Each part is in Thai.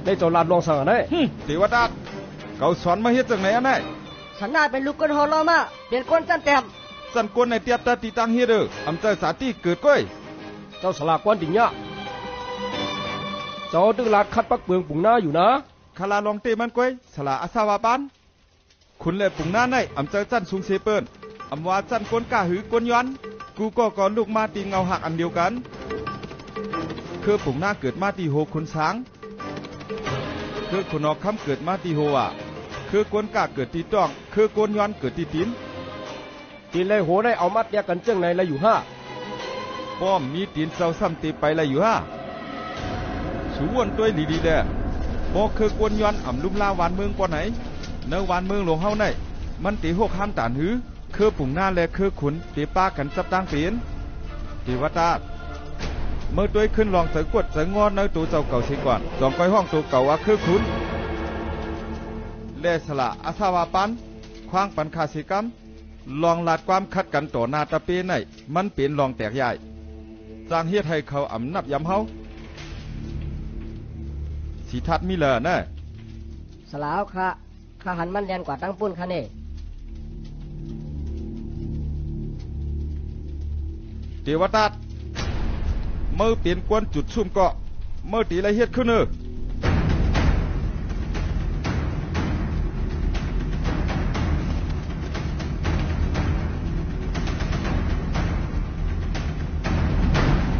ได้เจ้าลาดลองสั่งได้เทวดาเขาสอนมาเฮ็ดจังไหนอันไหนฉันน่าเป็นลูกคนฮอลอมาเป็นคนจันแต้มจันกวนในเตียบตาติตังเฮ็ดเด้ออำเจ้าสาติเกิดก้อยเจ้าสลากวนติญะเจ้าตึกลาดคัดปักเปืองปุงหน้าอยู่นะคาลาลองเตมันก้อยสลาอาสาวาปานคุณและปุงหน้าในอำเจ้าจันสุงเสเปิ้นอำว่าจันกวนกะหือกวนย้อนกูก็ก่อนลูกมาตีเงาหักอันเดียวกันคือปุงหน้าเกิดมาที่โหคุณช้างคือคุณนอกคำเกิดมาที่โหอ่ะคือกวนกะเกิดที่ต้องคือกวนย้อนเกิดที่ตีนตีเลยโหได้เอามัดเดียกันจังไหนละอยู่5ป้อมมีตีนเจ้าซ้ำตีไปละอยู่5สูวนตัวดีๆแลบ่คือกวนย้อนอำลุ่มลาวานเมืองปอไหนเนวานเมืองหลวงเฮาไหนมันติ6ห้ามตานหือคือปุ่งหน้าและคือขุนติป้ากันจับตั้งเปลี่ยนติวตาเมื่อตัวขึ้นลองเสกดเสงอนในตัวเจ้าเก่าสิก่อนจองก้อยห้องตัวเก่าว่าคือขุนและสละอาสาวาปันขวางปันคาสิกรรมลองลาดความคัดกันต่อหน้าตะเปไหนมันเป็นลองแตกใหญ่จางเฮ็ดให้เขาอำนับยำเฮาสิทัดมีเหลอนะสลาวค่ะข้าหันมันแดนกว่าตั้งปุ้นค่ะนี่เทวตาเมื่อเปลี่ยนกวนจุดซุ่มเกาะเมื่อตีละเฮ็ดขึ้น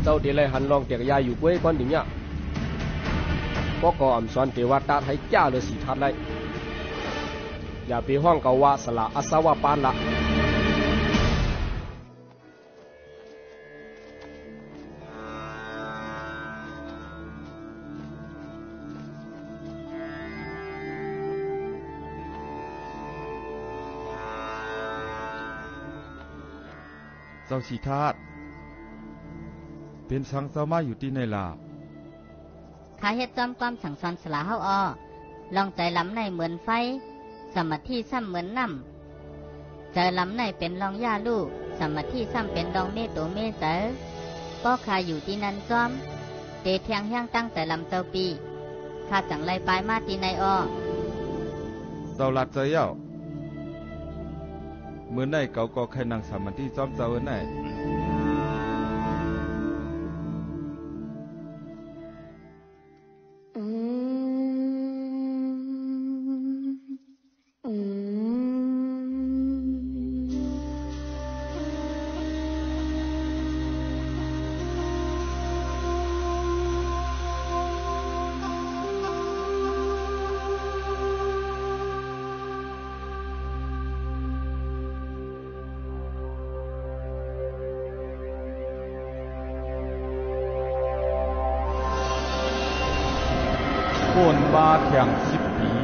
เจ้าตีเลยหันลองเตียกยายอยู่ก้วยก่อนดิเนี่ยก็ก่ออำสอนเทวตาให้จ้าเลยสิทัดไลอย่าไปห้องเกาว่าสละอาสาวะปานละเจ้าสิทาดเป็นสังเจ้ามาอยู่ที่ในลาข้าเฮ็ดจอมความสั่งสอนสลาเฮาอ้อลองใจล้ำในเหมือนไฟสมาธิซ้ำเหมือนน้ำใจล้ำในเป็นรองย่าลูกสมาธิซ้ำเป็นรองเมโตเมเสอก็ข้าอยู่ที่นั้นจอมเตเทียงเฮียงตั้งแต่ลำเจ้าปีข้าจังไล่ปลายมาที่ในอ้อเจ้าลัดใจเย้าเมื่อไหนเขาก็แค่นั่งสมาธิจอมเจ้าเอิ้นไหนคนบาเถียง10 ปี